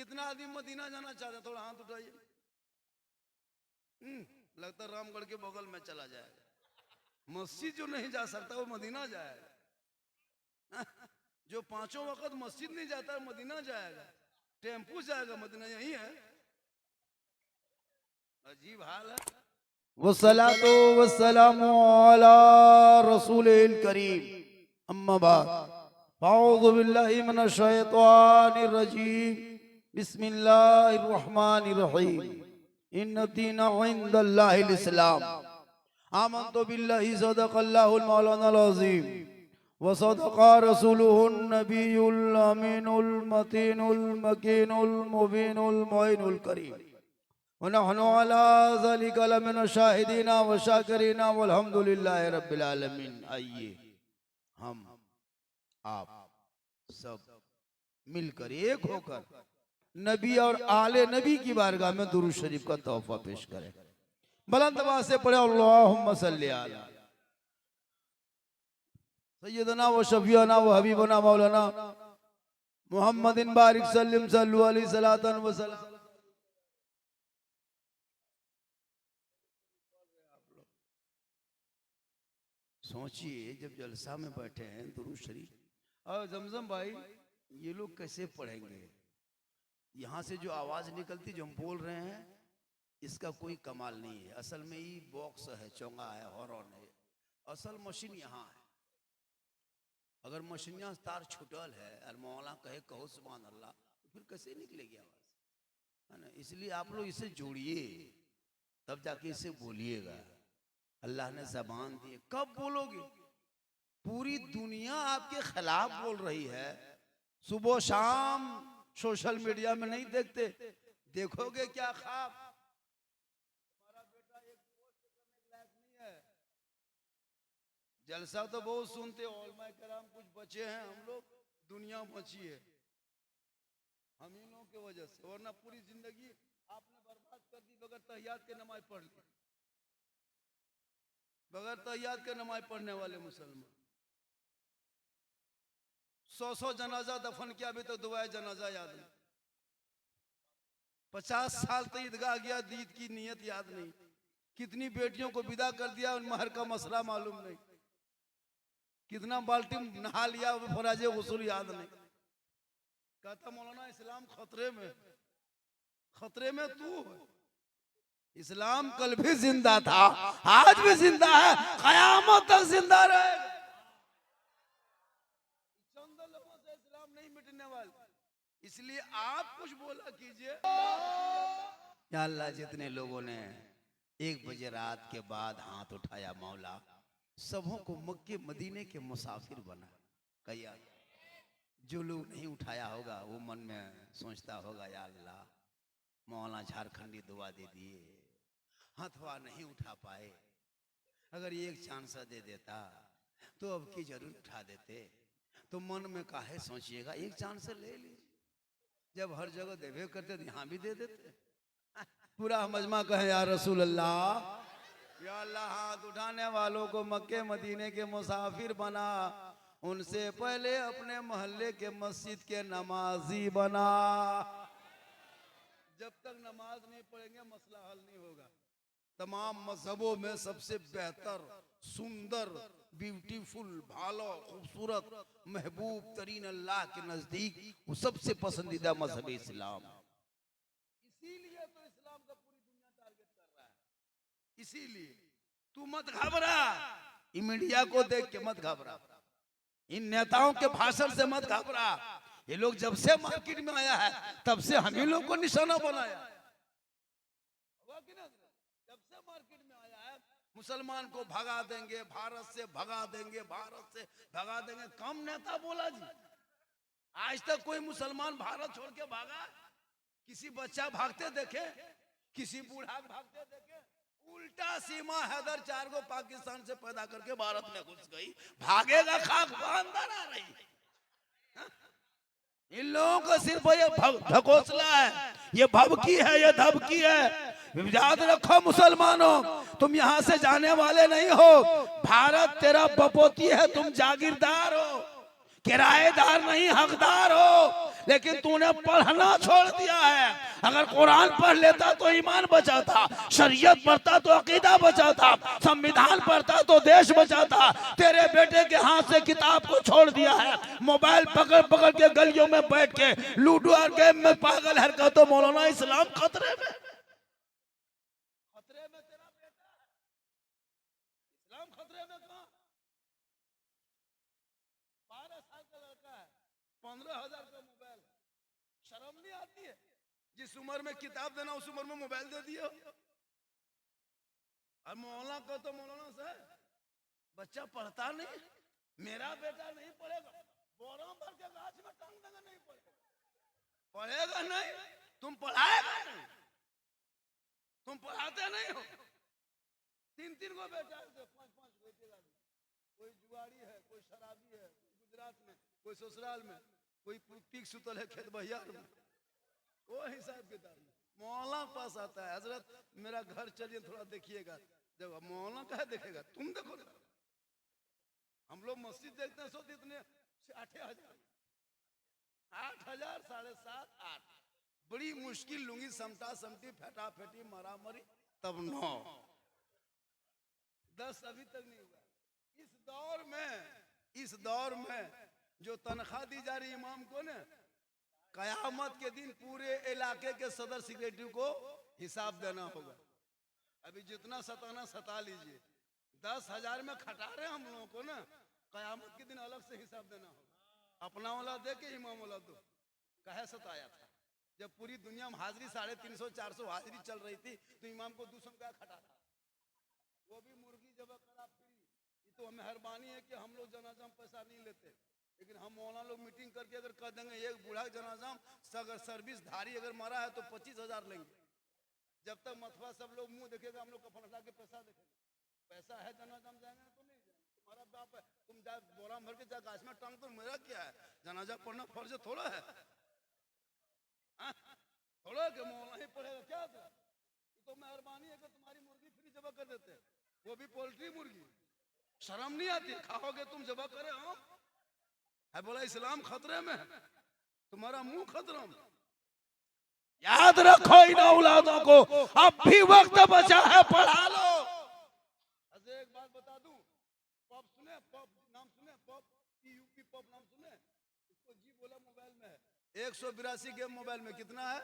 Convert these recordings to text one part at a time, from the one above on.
कितना आदमी मदीना जाना चाहते हैं? थोड़ा हाथ उठाइए। लगता है रामगढ़ के बगल में चला जाएगा। मस्जिद जो नहीं जा सकता वो मदीना जाएगा। जो पांचों वक्त मस्जिद नहीं जाता मदीना जाएगा, टेम्पू जाएगा मदीना, यही है। अजीब हाल है। वस्सलातु वस्सलामु अला रसूलिल करीम, अम्मा बाद, अऊज़ु बिल्लाहि मिनश शैतानिर रजीम, बिस्मिल्लाहिर रहमानिर रहीम, इन्न दीना इंदल्लाहिल इस्लाम, आमन्तु बिल्लाहि सदक़ल्लाहुल मौलानाल अज़ीम व सदक़ा रसूलुहुन नबियुल अमीनुल मतीनुल मकीनुल मुबीनुल मुइनुल करीम, वनहनु अला ज़ालिका लमिन शाहिदीना व शाकिरीना वल्हम्दुलिल्लाहि रब्बिल आलमीन। आइए हम आप सब मिलकर एक होकर नबी और आले नबी की बारगाह में दुरूद शरीफ का तोहफा पेश करें। बुलंद आवाज से पढ़े अल्लाहुम्मा सल्ली अला सय्यदना व शफीअना व हबीबना मौलाना मुहम्मदिन बारिक सल्लिम सल्लु अलैहि सलातन व सलाम। सोचिए जब जलसा में बैठे हैं दुरूद शरीफ, और जमजम भाई ये लोग कैसे पढ़ेंगे? यहाँ से जो आवाज निकलती जो हम बोल रहे हैं इसका कोई कमाल नहीं है। असल में ये बॉक्स है, चोंगा है, हॉर्न है। असल मशीन यहाँ है। अगर मशीनिया तार छुटल है और मौला कहे कहो सुभान अल्लाह, तो फिर कैसे निकलेगी आवाज, है ना? इसलिए आप लोग इसे जोड़िए, तब जाके इसे बोलिएगा। अल्लाह ने जबान दी, कब बोलोगे? पूरी दुनिया आपके खिलाफ बोल रही है। सुबह शाम सोशल मीडिया में नहीं देखते, देखोगे क्या ख्वाब? हमारा बेटा एक पोस्ट करने के लायक नहीं है। जलसा तो बहुत सुनते, उलमाए कराम कुछ बचे हैं, हम लोग दुनिया बची है हम इन लोगों की वजह से, वरना पूरी जिंदगी आपने बर्बाद कर दी बगैर तहियात के नमाज पढ़ ली। बगैर तहियात के नमाज पढ़ने वाले मुसलमान 100 जनाजा दफन किया, अभी तो दुआए जनाजा याद नहीं। 50 साल तो ईदगाह गया, ईद की नियत याद नहीं। कितनी बेटियों को विदा कर दिया, उन महर का मसला मालूम नहीं। कितना बाल्टी नहा लिया, फराजे गुस्ल याद नहीं। कहता मौलाना इस्लाम खतरे में, खतरे में तू है। इस्लाम कल भी जिंदा था, आज भी जिंदा है, कयामत तक जिंदा रहेगा। चंद लोगों से इस्लाम नहीं मिटने वाला, इसलिए आप कुछ बोला कीजिए। या अल्लाह, जितने लोगों ने 1 बजे रात के बाद हाथ उठाया मौला, सबों को मक्के मदीने के मुसाफिर बना। कहिया जो लोग नहीं उठाया होगा वो मन में सोचता होगा, या अल्लाह मौलाना झारखंडी दुआ दे दिए, हथवा नहीं उठा पाए, अगर एक चांस दे देता तो अब की जरूर उठा देते। तो मन में काहे सोचिएगा, एक चांस ले लीजिए। जब हर जगह देवे करते तो यहाँ भी दे देते। पूरा मजमा कहे या रसूल अल्लाह, या अल्लाह हाथ उठाने वालों को मक्के मदीने के मुसाफिर बना, उनसे पहले अपने मोहल्ले के मस्जिद के नमाजी बना। जब तक नमाज नहीं पढ़ेंगे मसला हल नहीं होगा। तमाम मजहबों में सबसे बेहतर, सुंदर, ब्यूटीफुल, भालो, खूबसूरत, महबूब तरीन अल्लाह के नजदीक वो सबसे पसंदीदा मजहब इस्लाम। इसीलिए तो इस्लाम का पूरी दुनिया टारगेट कर रहा है। इसीलिए तू मत घबरा, इन मीडिया को देख के मत घबरा, इन नेताओं के भाषण से मत घबरा। ये लोग जब से मार्केट में आया है तब से हम ही लोग को निशाना बनाया। जब से मार्केट में आया है मुसलमान को भगा देंगे, भारत से भगा देंगे, भारत से भगा देंगे। कम नेता बोला जी, आज तक कोई मुसलमान भारत छोड़ के भागा? किसी बच्चा भागते देखे, किसी बूढ़ा भागते देखे? उल्टा सीमा हैदर 4 गो पाकिस्तान से पैदा करके भारत में घुस गई, भागेगा खाक अंदर आ रही। इन लोगों का सिर्फ ये ढकोसला है, ये भभकी है, ये धबकी है। याद रखो मुसलमानों, तुम यहाँ से जाने वाले नहीं हो। भारत तेरा बपोती है, तुम जागीरदार हो। किराएदार नहीं हकदार हो, लेकिन तूने पढ़ना छोड़ दिया है। अगर कुरान पढ़ लेता तो ईमान बचाता, शरीयत पढ़ता तो अकीदा बचाता, संविधान पढ़ता तो देश बचाता। तेरे बेटे के हाथ से किताब को छोड़ दिया है, मोबाइल पकड़ पकड़ के गलियों में बैठ के लूडो और गेम में पागल हरकत। तो मौलाना इस्लाम खतरे में, खतरे में तेरा बेटा है। इस्लाम खतरे में कहां? 12 साल का लड़का है, 15,000 का मोबाइल। शर्म नहीं आती है? जिस उम्र में किताब देना उस उम्र में मोबाइल दे दिया। और मौलाना को तो मौलाना से बच्चा पढ़ता नहीं। मेरा बेटा नहीं पढ़ेगा, बोरा भर के गाछ में टांग देगा, नहीं पढ़ेगा। पढ़ेगा नहीं, तुम पढ़ाएगा नहीं, तुम पढ़ाते नहीं हो। 3-3 को बेटा है, 5-5 बेटे का। कोई जुआरी है, कोई शराबी है, गुजरात में, कोई ससुराल में, कोई पीक सुतल है खेत बहियार में। वो हिसाब किताब में मौलाना पास आता है, हजरत मेरा घर चलिए थोड़ा देखिएगा। जब मौलाना कहे देखेगा, तुम देखो। हम लोग मस्जिद देखते हैं, सो इतने 8,000, 8,000, 7,500, 8। बड़ी मुश्किल लूंगी समटा समटी फेटा फेटी मारा मरी तब 9, 10 अभी तक नहीं हुआ। इस दौर में जो तनख्वाह दी जा रही इमाम को ना, कयामत के दिन पूरे इलाके के सदर सेक्रेटरी को हिसाब देना होगा। अभी जितना सताना सता लीजिए, 10,000 में खटा रहे हम लोगों को ना, कयामत के दिन अलग से हिसाब देना होगा। अपना वाला दे के इमाम वाला दो। कहे सताया था जब पूरी दुनिया में हाजिरी 350-400 हाजिरी चल रही थी, तो इमाम को 200 का खटा था। वो भी मुर्गी जब खराब फ्री। ये तो मेहरबानी है कि हम लोग जनाजा में पैसा नहीं लेते, लेकिन हम मौलाना लोग मीटिंग करके अगर कह देंगे एक बूढ़ा जनाजा अगर सर्विस धारी अगर मरा है तो 25,000 लेंगे। जब तक मतवा सब लोग मुंह देखेगा, हम लोग कफन हटा के पैसा देखेंगे। पैसा है जनाजा में जाएंगे तो नहीं जाएंगे। तुम्हारा बाप है, तुम जा बोरा भर के जा गाछ में टांग, तो मेरा क्या है? जनाजा पढ़ना फर्ज थोड़ा है, थोड़ा के मौलाना ही पढ़ेगा क्या? तो मेहरबानी है कि तुम्हारी मुर्गी फ्री जबा कर देते, वो भी पोल्ट्री मुर्गी। शर्म नहीं आती? खाओगे तुम जबा करे हम है। बोला इस्लाम खतरे में है, तुम्हारा मुंह खतरा में। याद रखो इन औलादों को अब भी वक्त बचा है, पढ़ा लो। एक बात बता दूं, पॉप सुने? पॉप नाम सुने? पॉप यूपी पॉप नाम सुने? उसको जी बोला मोबाइल में है। 182 गेम मोबाइल में कितना है?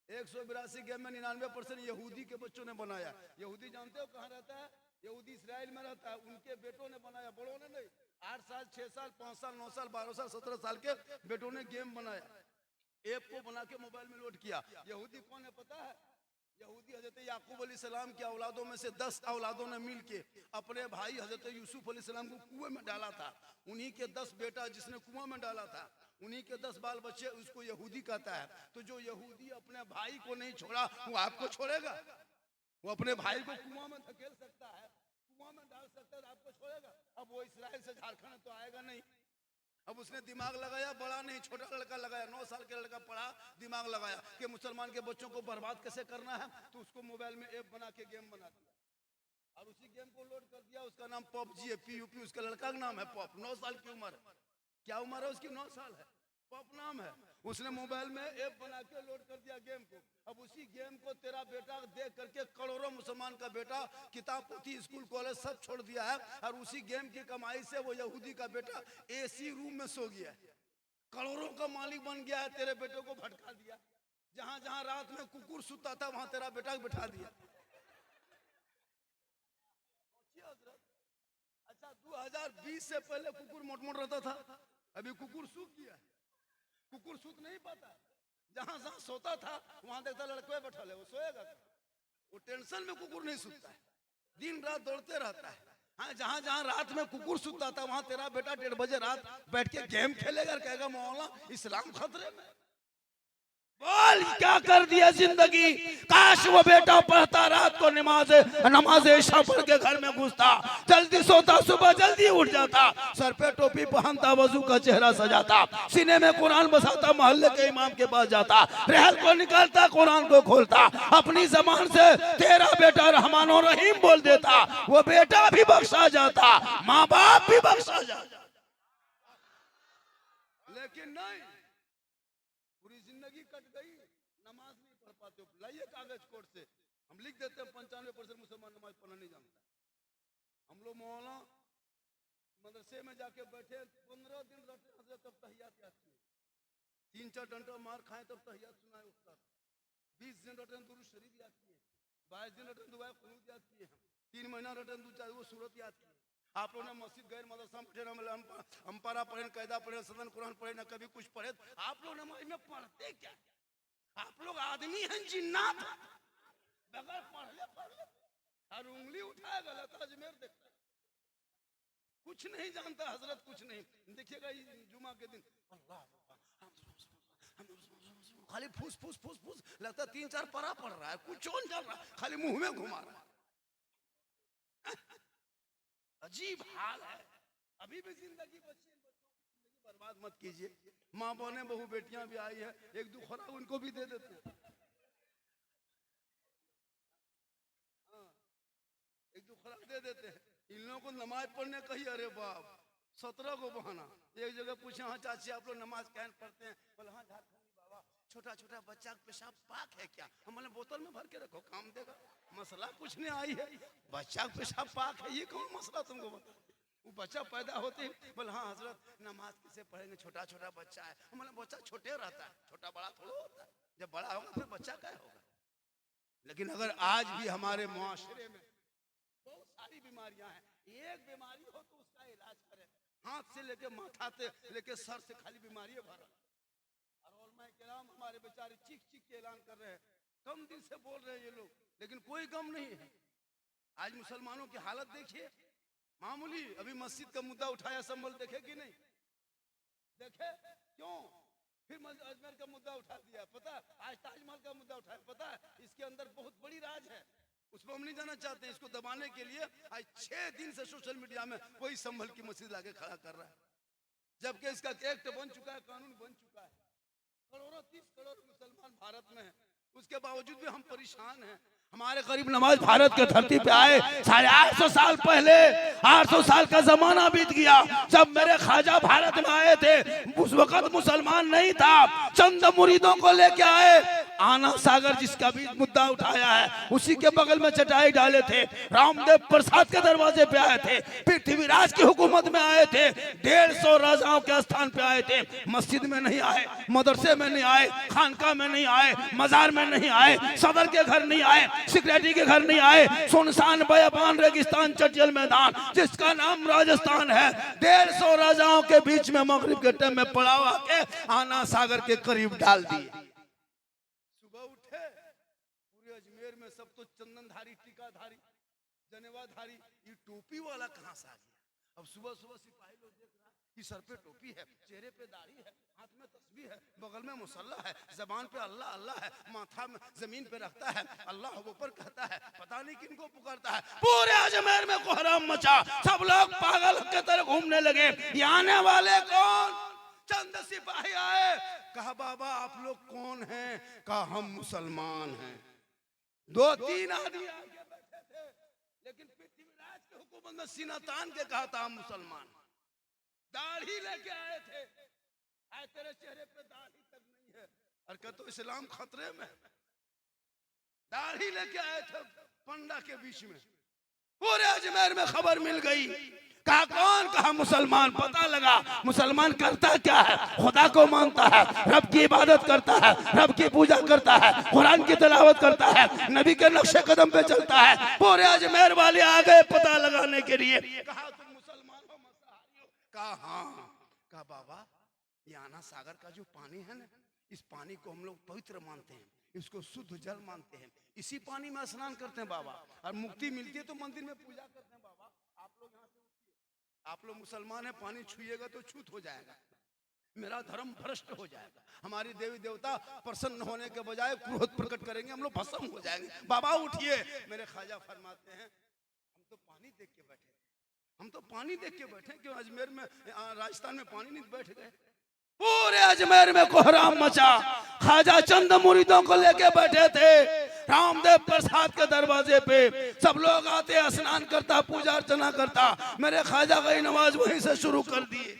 182 गेम में 99% यहूदी के बच्चों ने बनाया। यहूदी जानते हो कहाँ रहता है? यहूदी इस्राइल में रहता है। उनके बेटों ने बनाया, बड़ों ने नहीं। 8 साल, 6 साल, 5 साल, 9 साल, 12 साल, 17 साल के बेटों ने गेम बनाया, ऐप को बना के मोबाइल में लोड किया। यहूदी कौन है पता है? यहूदी हजरत याकूब अलैहिस्सलाम की औलादों में से 10 औलादों ने मिलके अपने भाई हजरत यूसुफ अलैहिस्सलाम को कुएं में डाला था। उन्हीं के 10 बेटा जिसने कुआं में डाला था, उन्हीं के 10 बाल बच्चे, उसको यहूदी कहता है। तो जो यहूदी अपने भाई को नहीं छोड़ा, वो आपको छोड़ेगा? वो अपने भाई को कुआं में धकेल सकता है, कुआं में डाल सकता है, आपको छोड़ेगा? अब वो इस्राइल से झारखंड तो आएगा नहीं। अब उसने दिमाग लगाया, बड़ा नहीं छोटा लड़का लगाया, 9 साल के लड़का पढ़ा, दिमाग लगाया कि मुसलमान के बच्चों को बर्बाद कैसे करना है। तो उसको मोबाइल में ऐप बना के गेम बना दिया और उसी गेम को लोड कर दिया। उसका नाम पॉपजी है, PUP। उसका लड़का का नाम है पॉप। 9 साल की उम्र है। क्या उम्र है उसकी? 9 साल है। पॉप नाम है। उसने मोबाइल में ऐप बना के लोड कर दिया गेम को। अब उसी गेम को तेरा बेटा देख करके करोड़ों मुसलमान का बेटा किताब पोथी स्कूल कॉलेज सब छोड़ दिया है, और उसी गेम की कमाई से वो यहूदी का बेटा AC रूम में सो गया है, करोड़ों का मालिक बन गया है। तेरे बेटे को भटका दिया। जहां जहां रात में कुकुर सुता था वहां तेरा बेटा बिठा दिया। अच्छा, 2020 से पहले कुकुर मोट रहता था, अभी कुकुर सूख गया। कुकुर सूत नहीं पाता, जहां जहां सोता था वहां देखता लड़के बैठा है, वो सोएगा। वो टेंशन में कुकुर नहीं सूता है, दिन रात दौड़ते रहता है। हाँ, जहां जहां रात में कुकुर सूता था वहां तेरा बेटा 1:30 बजे रात बैठ के गेम खेलेगा, कहेगा मौलाना इस्लाम खतरे में। बोल क्या कर दिया जिंदगी। काश वो बेटा पढ़ता, रात को नमाज इशा पढ़ के घर में घुसता, जल्दी सोता, सुबह जल्दी उठ जाता, सर पे टोपी पहनता, वजू का चेहरा सजाता, सीने में कुरान बसाता, मोहल्ले के इमाम के पास जाता, रहल को निकालता, कुरान को खोलता, अपनी जबान से तेरा बेटा रहमान और रहीम बोल देता, वो बेटा भी बख्शा जाता, माँ बाप भी बख्शा जाता। लेकिन नहीं, पूरी जिंदगी कट गई, नमाज नहीं पढ़ पाते हो। लाइए कागज कोर्ट से, हम लिख देते हैं 95% मुसलमान नमाज पढ़ना नहीं जानता। हम लोग मौलाना मदरसे में जाके बैठे 15 दिन रहते हजरत, तब तहियात याद किए, 3-4 डंडा मार खाए तब तहियात सुनाए उस्ताद, 20 दिन रटे दुरूद शरीफ याद किए, 22 दिन रटे दुआ कुनूत याद किए, 3 महीना रटे वो सूरत याद किए। आप लोगों ने मस्जिद गैर मदरसा में बैठे ना, अम्पारा पढ़े, कायदा पढ़े, सदन कुरान पढ़े ना, कभी कुछ पढ़े। आप लोग नमाज में पढ़ते क्या? आप लोग आदमी हैं जिन्नात, बगैर पढ़ले और उंगली उठाए गलत अजमेर देखता है, कुछ नहीं जानता हजरत, कुछ नहीं। देखिएगा जुमा के दिन अल्लाह खाली फूस फूस फूस फूस, लगता 3-4 परा पढ़ रहा है, कुछ चोन चल रहा है, खाली मुंह में घुमा रहा है। अजीब हाल है। अभी भी जिंदगी बची है, बच्चों की जिंदगी बर्बाद मत कीजिए। माँ बहने बहू बेटियां भी आई है, 1-2 खुराक उनको भी दे देते हैं, 1-2 खुराक दे देते हैं। इन लोगों को नमाज पढ़ने कही, अरे बाप 17 को बहाना। एक जगह पूछे, हाँ चाची आप लोग नमाज कैन पढ़ते हैं? बोले हाँ झारखंडी बाबा, छोटा छोटा बच्चा पेशाब पाक है क्या? हमने बोतल में भर के रखो, काम देगा। मसला पूछने आई है, बच्चा पेशाब पाक है, ये कौन मसला तुमको बता? वो बच्चा पैदा होते ही बोले हाँ हजरत नमाज किसे पढ़ेंगे, छोटा छोटा बच्चा है। हमने बच्चा छोटे रहता है, छोटा बड़ा थोड़ा होता है, जब बड़ा होगा फिर बच्चा क्या होगा। लेकिन अगर आज भी हमारे मुआशरे में बहुत सारी बीमारियां हैं, एक बीमारी हो तो उसका इलाज करें, हाथ से लेके माथा से लेके सर से खाली बीमारी भरा। और उलमा किराम हमारे बेचारे चीख चीख के ऐलान कर रहे हैं, कम दिन से बोल रहे हैं ये लोग, लेकिन कोई गम नहीं है। आज मुसलमानों की हालत देखिए, मामूली अभी मस्जिद का मुद्दा उठाया, संभल देखे कि नहीं देखे? क्यों फिर अजमेर का मुद्दा उठा दिया? पता आज ताजमहल का मुद्दा उठाया, पता है इसके अंदर बहुत बड़ी राज है, उसको हम नहीं जाना चाहते। इसको दबाने के लिए आज 6 दिन से सोशल मीडिया में कोई संभल की मस्जिद लाके खड़ा कर रहा है, जबकि इसका एक्ट बन चुका है, कानून बन चुका है। करोड़ों 30 करोड़ मुसलमान भारत में है, उसके बावजूद भी हम परेशान हैं। हमारे करीब नमाज भारत के धरती पे आए 850 साल पहले, 800 साल का जमाना बीत गया। जब मेरे ख्वाजा भारत में आए थे उस वक्त मुसलमान नहीं था, चंद मुरीदों को लेके आए। आना सागर जिसका भी मुद्दा उठाया है, उसी के बगल में चटाई डाले थे, रामदेव प्रसाद के दरवाजे पे आए थे, पृथ्वीराज की हुकूमत में आए थे, 150 राजाओं के स्थान पे आए थे। मस्जिद में नहीं आए, मदरसे में नहीं आए, खानका में नहीं आए, मजार में नहीं आए, सदर के घर नहीं आए, सेक्रेटरी के घर नहीं आए, सुनसान बयाबान रेगिस्तान चटियल मैदान जिसका नाम राजस्थान है, 150 राजाओं के बीच में मगरिब के टाइम में पड़ाव आके आना सागर के करीब डाल दिए। सुबह उठे पूरे अजमेर में सब तो चंदनधारी, टीकाधारी, जनेवाधारी, ये टोपी वाला कहां से आ गया? अब सुबह सुबह सिपाही लोग देख रहा है कि सर पे टोपी है, चेहरे पे दाढ़ी है, हाथ में तस्बीह है, बगल में मुसल्ला है, जबान पे अल्लाह अल्लाह है, माथा में जमीन पे रखता है, अल्लाह ऊपर कहता है, पता नहीं किनको पुकारता है। पूरे अजमेर में कोहराम मचा, सब लोग पागल के तरह घूमने लगे। ये आने वाले कौन? चंद सिपाही आए, कहा बाबा आप लोग कौन हैं? कहा हम मुसलमान हैं। 2-3 आदमी आगे बैठे थे, लेकिन पृथ्वीराज की हुकूमत में सीना तान के कहा था हम मुसलमान। दाढ़ी लेके आए थे, आए तेरे चेहरे पे दाढ़ी तक नहीं है, और कह तो इस्लाम खतरे में। दाढ़ी लेके आए थे पंडा के बीच में, पूरे अजमेर में खबर मिल गई। कहा कौन? कहा मुसलमान। पता लगा मुसलमान करता क्या है? खुदा को मानता है, रब की इबादत करता है, रब की पूजा करता है, कुरान की तिलावत करता है, नबी के नक्शे कदम पे चलता है। पूरे अजमेर वाले आ गए पता लगाने के लिए। कहा तुम मुसलमान हो, मसाहारी हो? कहा हाँ। कहा बाबा ये आना सागर का जो पानी है ना, इस पानी को हम लोग पवित्र मानते हैं, इसको शुद्ध जल मानते हैं, इसी पानी में स्नान करते हैं बाबा, और मुक्ति मिलती है तो मंदिर में पूजा करते हैं बाबा। आप लोग यहाँ से उठिए, आप लोग मुसलमान हैं, पानी छुएगा तो छूत हो जाएगा, मेरा धर्म भ्रष्ट हो जाएगा, हमारी देवी देवता प्रसन्न होने के बजाय क्रोध प्रकट करेंगे, हम लोग भस्म हो जाएंगे। बाबा उठिए। मेरे ख्वाजा फरमाते हैं हम तो पानी देख के बैठे, हम तो पानी देख के बैठे, क्यों अजमेर में राजस्थान में पानी नहीं बैठ गए। पूरे अजमेर में कोहराम मचा, ख्वाजा चंद मुरीदों को लेके बैठे थे रामदेव प्रसाद के दरवाजे पे। सब लोग आते, स्नान करता, पूजा अर्चना करता। मेरे ख्वाजा की नमाज वहीं से शुरू कर दिए।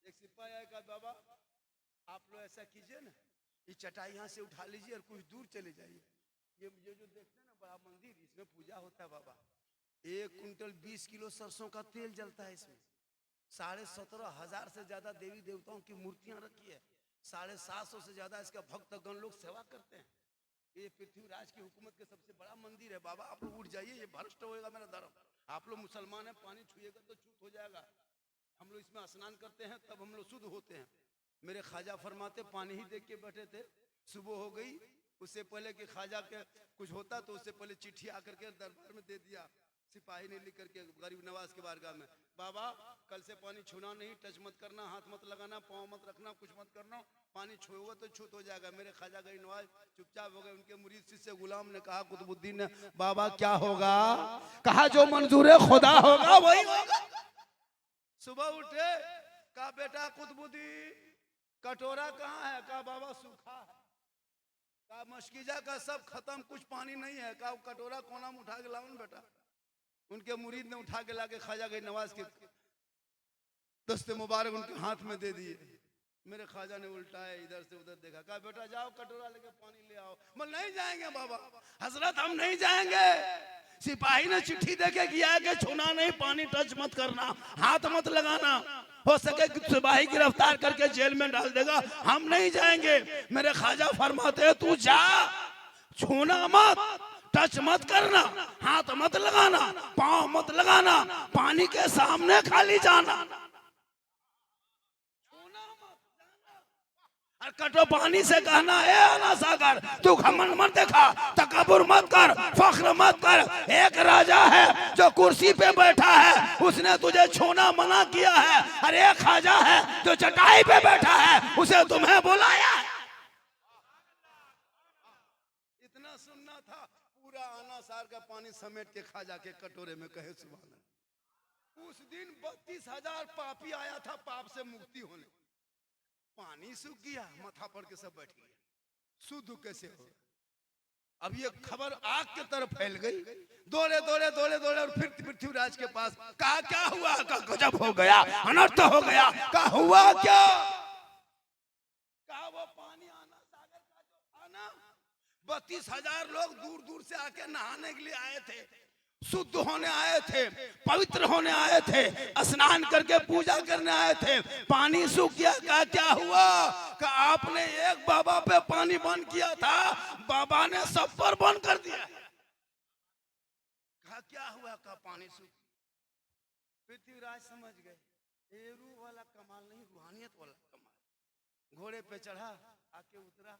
एक सिपाही का ऐसा कीजिए ना, ये चटाई यहाँ से उठा लीजिए और कुछ दूर चले जाइए। ये जो देखते हैं ना बड़ा मंदिर, इसमें पूजा होता है बाबा। 1 कुंटल 20 किलो सरसों का तेल जलता है इसमें। 17,500 से ज्यादा देवी देवताओं की मूर्तियां रखी है। 750 से ज्यादा इसका भक्तगण लोग सेवा करते हैं। ये पृथ्वीराज की हुकूमत के सबसे बड़ा मंदिर है बाबा। आप लोग उठ जाइए, ये भ्रष्ट होएगा मेरा धर्म। आप लोग मुसलमान हैं, पानी छुएगा तो छूत हो जाएगा। हम लोग इसमें स्नान करते हैं तब हम लोग शुद्ध होते हैं। मेरे ख्वाजा फरमाते पानी ही देख के बैठे थे, सुबह हो गई, उससे पहले कि ख्वाजा के कुछ होता तो उससे पहले चिट्ठी आकर के दरबार में दे दिया। सिपाही ने लिख करके गरीब नवाज के बारगाह में, बाबा कल से पानी छूना नहीं, टच मत करना, हाथ मत लगाना, पाँव मत रखना, कुछ मत करना, पानी छुओगे तो छूत हो जाएगा। मेरे ख्वाजा गरीब नवाज चुपचाप हो गए। उनके मुरीद शिष्य गुलाम ने कहा कुतुबुद्दीन ने, बाबा क्या होगा? कहा जो मंजूर खुदा होगा वही होगा। सुबह उठे, कहा बेटा कुतुबुद्दीन कटोरा कहाँ है? कहा बाबा सूखा है। कहा मशकीजा का सब खत्म, कुछ पानी नहीं है। कहा कटोरा कोना में उठा के लाओ बेटा। उनके मुरीद ने उठा के लाके ख्वाजा गरीब नवाज के दस्ते मुबारक उनके हाथ में दे दिए। मेरे ख्वाजा ने उल्टाया, इधर से उधर देखा, कहा बेटा जाओ कटोरा लेके पानी ले आओ। मैं नहीं जाएंगे बाबा, हजरत हम नहीं जाएंगे। सिपाही ने चिट्ठी देके किया कि छूना नहीं, पानी टच मत करना, हाथ मत लगाना, हो सके सिपाही गिरफ्तार करके जेल में डाल देगा, हम नहीं जाएंगे। मेरे ख्वाजा फरमाते हैं तू जा, छूना मत, टच मत करना, हाथ मत लगाना, पाँव मत लगाना, पानी के सामने खाली जाना, और कटो पानी से कहना है आना सागर तू घमंड मत दिखा, तकब्बुर मत कर, फख्र मत कर। एक राजा है जो कुर्सी पे बैठा है, उसने तुझे छूना मना किया है, और एक ख्वाजा है जो चटाई पे बैठा है, उसे तुम्हें बुलाया। इतना सुनना था, पूरा आना सार का पानी समेट के ख्वाजा के कटोरे में कहे सुभान अल्लाह। उस दिन 32,000 पापी आया था पाप से मुक्ति होने। पानी सूख गया, माथा पर के सब बैठ गया, शुद्ध कैसे हो? अब ये खबर आग की तरफ फैल गई। दौड़े दौड़े दौड़े दौड़े और फिर पृथ्वीराज के पास, कहा क्या हुआ? का गजब हो गया, अनर्थ हो गया। कहा हुआ क्या? कहा वो पानी आना सागर का जो आना, 32,000 लोग दूर दूर से आके नहाने के लिए आए थे, शुद्ध होने आए थे, पवित्र होने आए थे, स्नान करके पूजा करने आए थे। पानी सूख गया। कहा क्या हुआ? कहा आपने एक बाबा पे पानी बंद किया था, बाबा ने सब पर बंद कर दिया। कहा क्या हुआ? कहा पानी सूख। पृथ्वीराज समझ गए ये रूह वाला कमाल नहीं, रूहानियत वाला कमाल। घोड़े पे चढ़ा, आके उतरा,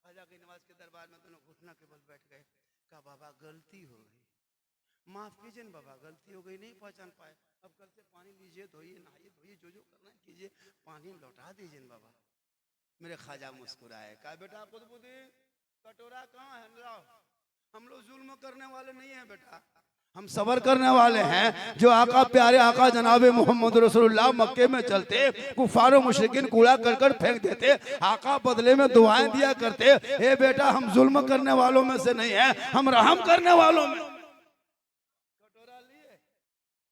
ख्वाजा गरीब नवाज के दरबार में दोनों घुटना के बल बैठ गए। कहा बाबा गलती हो गई, माफ कीजिए ना बाबा, गलती हो गई, नहीं पहचान पाए, अब कल से पानी लीजिए, धोइए, नहाइए, धोइए, जो जो करना है कीजिए, पानी लौटा दीजिए ना बाबा। मेरे ख्वाजा मुस्कुराए, कहा बेटा कुतुबुद्दीन कटोरा कहाँ है? लाओ। हम लोग जुल्म करने वाले नहीं हैं बेटा, हम सबर करने वाले हैं। जो आका प्यारे आका जनाब मोहम्मद रसूलुल्लाह मक्के में चलते, कुफार मुशरिकीन कूड़ा करकट फेंक देते, आका बदले में दुआएं दिया करते। ए बेटा हम जुल्म करने वालों में से नहीं है, हम रहम करने वालों में।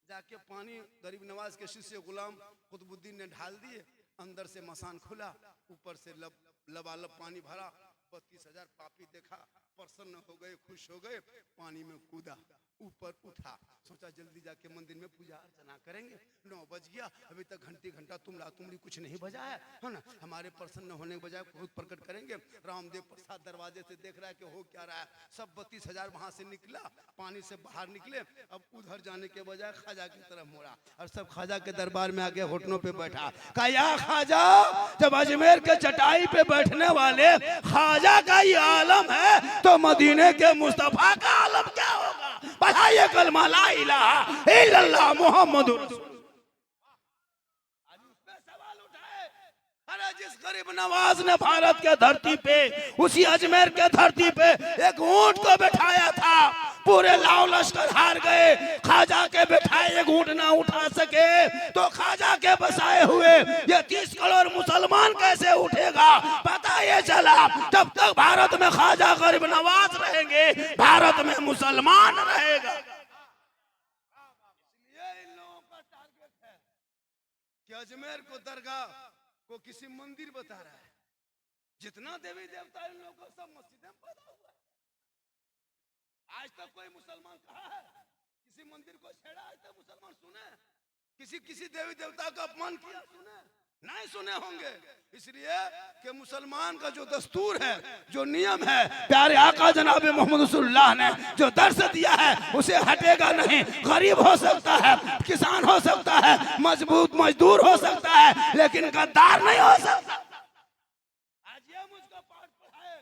जाके पानी गरीब नवाज के शिष्य गुलाम कुतुबुद्दीन ने ढाल दिए। अंदर से मसान खुला, ऊपर से लबालब पानी भरा। 32,000 पापी देखा, प्रसन्न हो गए, खुश हो गए, पानी में कूदा, ऊपर उठा, सोचा जल्दी जाके मंदिर में पूजा अर्चना करेंगे। 9 बज गया, अभी तक घंटी घंटा तुमरी कुछ नहीं बजा है ना। हमारे प्रसन्न होने के बजाय क्रोध प्रकट करेंगे। रामदेव प्रसाद दरवाजे से देख रहा है कि हो क्या रहा है। सब 32,000 वहां से निकला, पानी से बाहर निकले। अब उधर जाने के बजाय ख्वाजा की तरफ मुड़ा, और सब ख्वाजा के दरबार में आके घुटनों पे बैठा। कहा या ख्वाजा, जब अजमेर के चटाई पे बैठने वाले ख्वाजा का ये आलम है, तो मदीने के मुस्तफा का आलम क्या होगा? पढ़ाइए कलमा ला इलाहा इल्लल्लाह मुहम्मदुर रसूलुल्लाह। आज उस पे सवाल उठाए, अरे जिस गरीब नवाज ने भारत के धरती पे, उसी अजमेर के धरती पे एक ऊंट को बैठाया था, पूरे लाओ लश्कर हार गए, ख्वाजा के बैठाए एक ऊंट ना उठा सके, तो ख्वाजा के बसाए हुए ये 30 करोड़ मुसलमान कैसे उठेगा? पता ये चला जब तक भारत में ख्वाजा गरीब नवाज रहेंगे, भारत में मुसलमान रहेगा। इसलिए इन लोगों का टारगेट है कि अजमेर को दरगाह को किसी मंदिर बता रहा है, जितना देवी देवता इन लोगों का सब मस्जिदें में पैदा हुआ है। आज तक कोई मुसलमान कहा है किसी मंदिर को छेड़ा? आज तक मुसलमान सुने? किसी किसी देवी देवता का अपमान किया सुने? नहीं सुने होंगे। इसलिए कि मुसलमान का जो दस्तूर है, जो नियम है, प्यारे आका जनाब मोहम्मद रसूलुल्लाह ने जो दर्श दिया है उसे हटेगा नहीं। गरीब हो सकता है, किसान हो सकता है, मजबूत मजदूर हो सकता है, लेकिन गद्दार नहीं हो सकता। आज ये मुझको पाठ पढ़ाए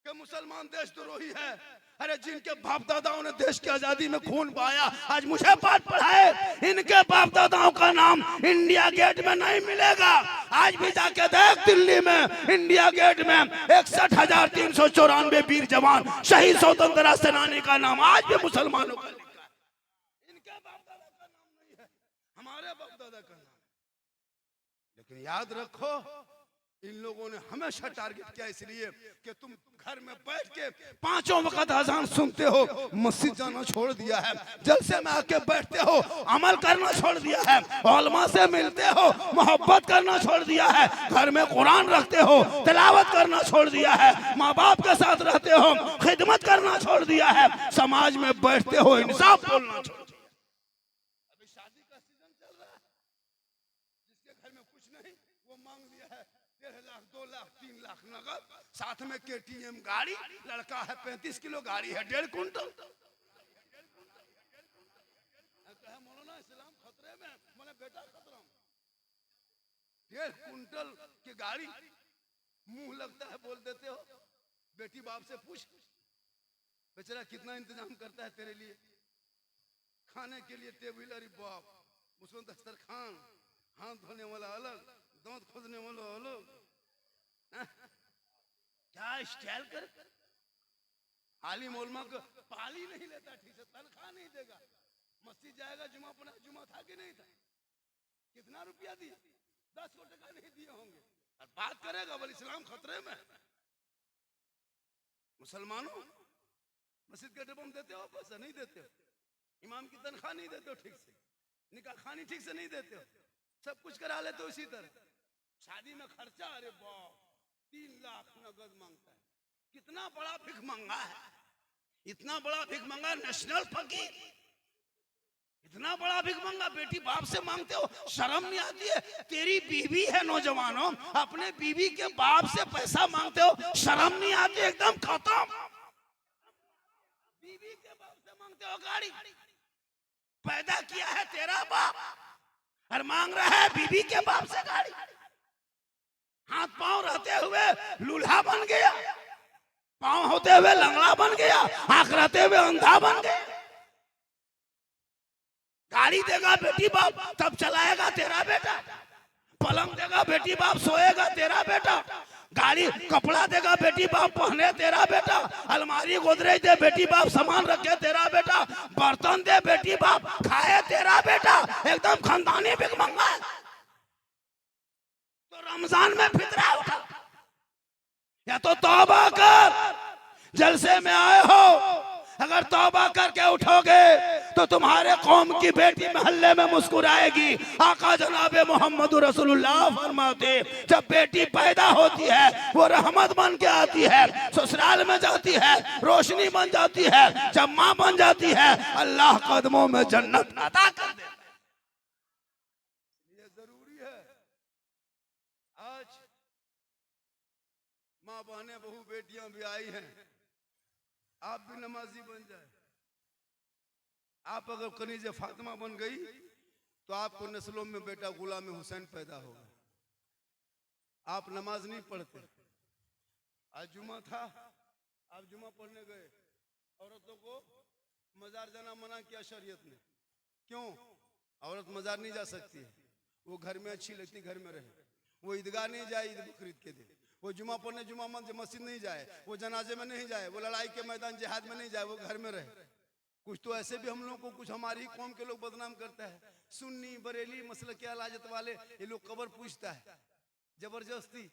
कि मुसलमान देशद्रोही है। अरे जिनके बाप दादाओं ने देश की आजादी में खून बहाया, आज मुझे पाठ पढ़ाए इनके बाप दादाओं का नाम इंडिया गेट में नहीं मिलेगा। आज भी जाके देख दिल्ली में इंडिया गेट में 61,394 वीर जवान शहीद स्वतंत्रता सेनानी का नाम आज भी मुसलमानों का लिखा है। इनके बाप दादा का नाम नहीं है, हमारे बाप दादा का नाम। लेकिन याद रखो, इन लोगों ने हमेशा टारगेट किया इसलिए कि तुम घर में बैठ के पांचों वक्त अजान सुनते हो, मस्जिद जाना छोड़ दिया है, जलसे में आके बैठते हो, अमल करना छोड़ दिया है, उलमा से मिलते हो, मोहब्बत करना छोड़ दिया है, घर में कुरान रखते हो, तिलावत करना छोड़ दिया है, माँ बाप के साथ रहते हो, खिदमत करना छोड़ दिया है, समाज में बैठते हो, इंसाफ बोलना छोड़ दिया। अभी शादी का सीजन चल रहा है, जिसके घर में कुछ नहीं वो मांग लिया है 1.5 लाख 2 लाख 3 लाख नगद, साथ में KTM गाड़ी, लड़का है 35 किलो, गाड़ी है 1.5 कुंटल। मौलाना इस्लाम खतरे में, मैंने बेटा खतरा में। 1.5 कुंटल की गाड़ी, मुंह लगता है बोल देते हो। बेटी बाप से पूछ, बेचारा कितना इंतजाम करता है तेरे लिए, खाने के लिए टेबल, अरे बाप, उसमें दस्तरखान, हाथ धोने वाला अलग, दांत खोदने वाला अलग। क्या स्टाइल कर, आलिम उलमा को पाली नहीं लेता, ठीक से तनख्वाह नहीं देगा, मस्जिद जाएगा जुमा पढ़ा, जुमा था कि नहीं था, कितना रुपया दिया, 10 को टका नहीं दिए होंगे, और बात करेगा बोले इस्लाम खतरे में। मुसलमानों, मस्जिद के डब्बे में देते हो पैसा, नहीं देते हो, इमाम की तनख्वाह नहीं देते हो ठीक से, निकाह खानी ठीक से नहीं देते हो, सब कुछ करा लेते हो इसी तरह। शादी में खर्चा, अरे बाप 3 लाख नगद मांगता है, कितना बड़ा भिख मंगा है, इतना बड़ा भिख मंगा, नेशनल फकीर, इतना बड़ा भिख मंगा, बेटी बाप से मांगते हो, शर्म नहीं आती है? तेरी बीवी है नौजवानों, अपने बीवी के बाप से पैसा मांगते हो, शर्म नहीं आती? एकदम खत्म। बीवी के बाप से मांगते हो गाड़ी, पैदा किया है तेरा बाप और मांग रहा है बीवी के बाप से गाड़ी। हाथ पांव रहते हुए लूल्हा बन गया, पांव होते हुए लंगड़ा बन गया, आंख रहते हुए अंधा बन गया। गाड़ी देगा बेटी बाप तब चलाएगा तेरा बेटा, पलंग देगा बेटी बाप सोएगा तेरा बेटा, गाड़ी कपड़ा देगा बेटी बाप पहने तेरा बेटा, अलमारी गोदरेज दे बेटी बाप सामान रखे तेरा बेटा, बर्तन दे बेटी बाप खाए तेरा बेटा, एकदम खानदानी भिख मंगा। तो रमजान में फितरा उठा, या तो तौबा कर, जलसे में आए हो, अगर तौबा करके उठोगे तो तुम्हारे कौम की बेटी मोहल्ले में मुस्कुराएगी। आका जनाबे मोहम्मद रसूलुल्लाह फरमाते, जब बेटी पैदा होती है वो रहमत बन के आती है, ससुराल में जाती है रोशनी बन जाती है, जब माँ बन जाती है अल्लाह कदमों में जन्नत अता कर देता है। ये जरूरी है आज माँ बहनें बहू बेटियां भी आई हैं, आप भी नमाजी बन जाए। आप अगर कनीज़े फातिमा बन गई तो आपको नस्लों में बेटा गुलाम हुसैन पैदा होगा। आप नमाज नहीं पढ़ते, आज जुमा था, आप जुमा पढ़ने गए, औरतों को मजार जाना मना किया शरीयत ने। क्यों? औरत मजार नहीं जा सकती है, वो घर में अच्छी लगती, घर में रहे। वो ईदगाह नहीं जाए ईद बकरीद के दिन, वो जुमा पढ़ने जुमा मस्जिद नहीं जाए, वो जनाजे में नहीं जाए, वो लड़ाई के मैदान जिहाद में नहीं जाए, वो घर में रहे। कुछ तो ऐसे भी हम लोग को कुछ हमारी कौम के लोग बदनाम करता है, सुन्नी बरेली मसलक के अलाजत वाले, ये लोग कब्र पूछता है जबरदस्ती।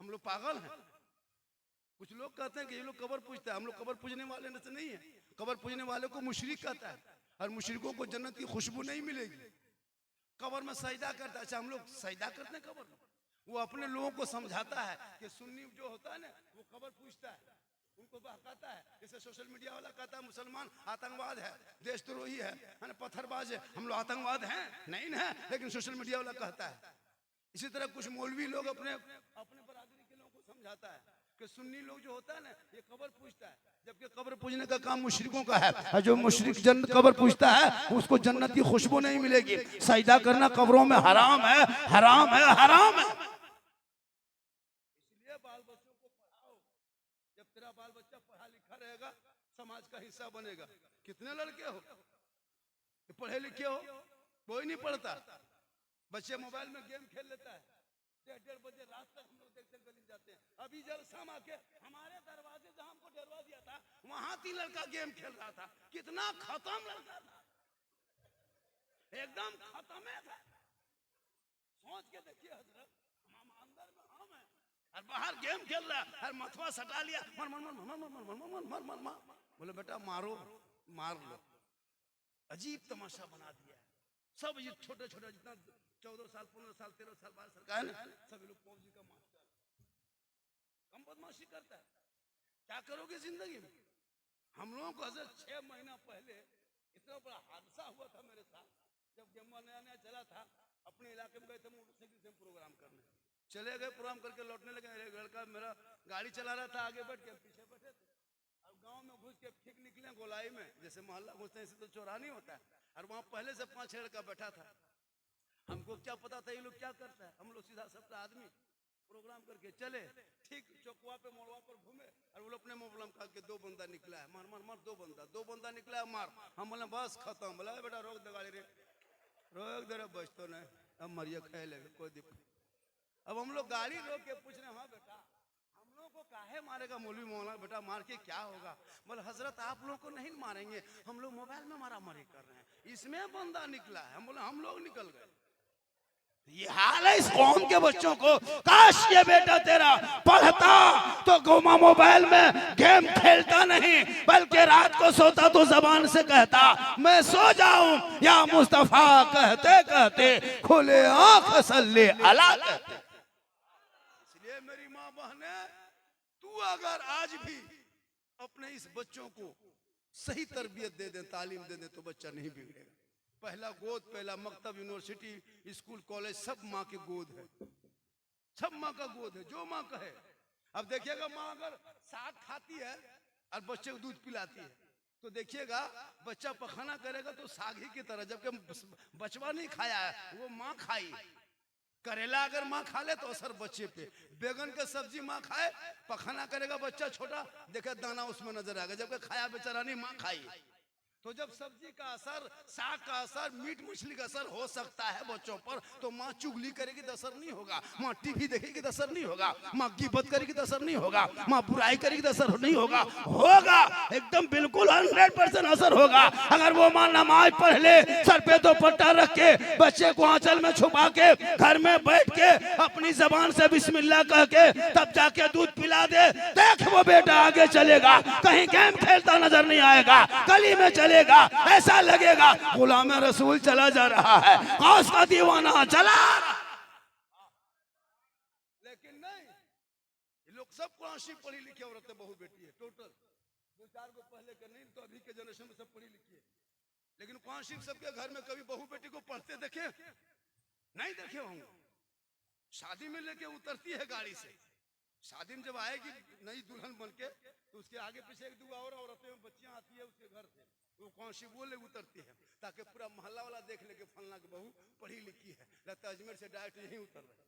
हम लोग पागल हैं? कुछ लोग कहते हैं कि ये लोग कब्र पूछता है, हम लोग कब्र पूजने वाले से नहीं है। कब्र पूजने वाले को मुशरिक कहता है, और मुशरिकों को जन्नत की खुशबू नहीं मिलेगी। कब्र में सजदा करता है, अच्छा हम लोग सजदा करते हैं कब्र में, वो अपने लोगों को समझाता है कि सुन्नी जो होता है ना वो खबर पूछता है, उनको बहकाता है। जैसे सोशल मीडिया वाला कहता है मुसलमान आतंकवाद है, देशद्रोही है ना, पत्थरबाज है, हम लोग आतंकवाद हैं नहीं है, लेकिन सोशल मीडिया वाला कहता है। इसी तरह कुछ मौलवी लोग अपने अपने बरादरी के लोगों को समझाता है कि सुन्नी लोग जो होता है ना ये कब्र पूछता है, जबकि कब्र पूजने का काम मुशरिकों का है। और जो मुशरिक जन्नत कब्र पूछता है उसको जन्नत की खुशबू नहीं मिलेगी। सजदा करना कब्रों में हराम है, हराम है, हराम है। इसलिए बाल बच्चों को पढ़ाओ। जब तेरा बाल बच्चा पढ़ा लिखा रहेगा समाज का हिस्सा बनेगा। कितने लड़के हो पढ़े लिखे हो, कोई नहीं पढ़ता। बच्चे मोबाइल में गेम खेल लेता है, 1:30 बजे रात तक हम लोग देखते गली जाते हैं। अभी जब शाम आके हमारे दरवाजे जहां हमको डरवा दिया था वहां 3 लड़का गेम खेल रहा था। कितना खत्म लड़का था, एकदम खत्म था। सोच के देखिए हजरत, हम अंदर में हम है और बाहर गेम खेल रहा है और मथवा सटा लिया, मर मर मर मर मर मर मर मर मर मर। बोले बेटा मारो, मार लो। अजीब तमाशा बना दिया है। सब ये छोटे छोटे जितना 14 साल 15 साल 13 साल 12 साल का है ना, सभी लोग पबजी का मास्टर, कम बदमाशी करता है। क्या करोगे जिंदगी में? हम लोगों को हजरत 6 महीना पहले इतना बड़ा हादसा हुआ था मेरे साथ। जब गेम नया नया चला था, अपने इलाके में गए थे मोटरसाइकिल से प्रोग्राम करने। चले गए, प्रोग्राम करके लौटने लगे। लड़का मेरा गाड़ी चला रहा था, आगे बैठ के पीछे बैठे थे। और गांव में घुस के ठीक निकले गोलाई में, जैसे मोहल्ला घुसते हैं ऐसे तो चौराहा नहीं होता है। और वहां पहले से 5-6 लड़का बैठा था। हमको क्या पता था ये लोग क्या करता है। हम लोग सीधा सबका आदमी प्रोग्राम करके चले, ठीक चौकुआ पे मोड़वा पर घूमे और वो लोग अपने मोबाइल का के 2 बंदा निकला है, मार मार मार, 2 बंदा निकला है, मार। हम बोले बस खत्म। बोला बेटा रोक दे गाड़ी रे, रोक दे रे, बचतो नहीं, अब मरिए खाए ले, कोई दिक्कत। अब हम लोग गाड़ी रोक के पूछ रहे, हाँ बेटा हम लोग को काहे मारेगा मौलवी मौलाना, बेटा मार के क्या होगा? बोले हजरत आप लोग को नहीं मारेंगे, हम लोग मोबाइल में मारा मारी कर रहे हैं, इसमें बंदा निकला है। हम बोले हम लोग निकल गए। ये हाल है इस कौम के बच्चों को। काश ये बेटा तेरा पढ़ता तो गोमा मोबाइल में गेम खेलता नहीं, बल्कि रात को सोता तो जबान से कहता मैं सो जाऊं या मुस्तफा, कहते कहते खुले आंख सल्ले अला कहते। इसलिए मेरी माँ बहने, तू अगर आज भी अपने इस बच्चों को सही तरबियत दे दे, तालीम दे दे, तो बच्चा नहीं बिगड़ेगा। पहला गोद, पहला मकतब, यूनिवर्सिटी, स्कूल, कॉलेज, सब माँ की गोद है, सब माँ का गोद है, जो माँ कहे। अब देखिएगा माँ अगर साग खाती है और बच्चे को दूध पिलाती है तो देखिएगा बच्चा पखाना करेगा तो साग ही की तरह, जबकि बचवा नहीं खाया है, वो माँ खाई। करेला अगर माँ खा ले तो असर बच्चे पे, बैगन का सब्जी माँ खाए पखाना करेगा बच्चा छोटा, देखे दाना उसमें नजर आएगा, जबकि खाया बेचारा नहीं, माँ खाई। तो जब सब्जी का असर, साग का असर, मीट मछली का असर हो सकता है बच्चों पर, तो माँ चुगली करेगी तो असर नहीं होगा, माँ टीवी देखेगी तो असर नहीं होगा, माँ गिबत करेगी तो असर नहीं होगा, माँ बुराई करेगी तो असर नहीं होगा। होगा एकदम बिल्कुल 100% असर होगा अगर वो माँ नमाज पढ़ ले, सर पे दुपट्टा रख के, बच्चे को आंचल में छुपा के, घर में बैठ के अपनी जबान से बिस्मिल्लाह कह के तब जाके दूध पिला दे। देख वो बेटा आगे चलेगा, कहीं गेम खेलता नजर नहीं आएगा, गली में चलेगा, ऐसा लगेगा गुलाम रसूल चला जा रहा है, गौस का दीवाना चला। लेकिन नहीं, ये लोग सब कुरान शरीफ पढ़ी लिखी औरतें बहु बेटी है, टोटल 2-4 को पहले के नहीं, तो अभी के जनरेशन में सब पढ़ी लिखी है। लेकिन कुरान शरीफ सबके घर में कभी बहु बेटी को पढ़ते देखे नहीं? देखे होंगे। शादी में लेके उतरती है गाड़ी से, शादी में जब आएगी नई दुल्हन बन के तो उसके आगे पीछे 1-2 और औरतें बच्चियां आती है उसके घर से, वो कौन सी बोले उतरती है ताकि पूरा मोहल्ला वाला देख ले कि फलना की बहू पढ़ी लिखी है, लगता है अजमेर से डायरेक्ट यहीं उतर रहे।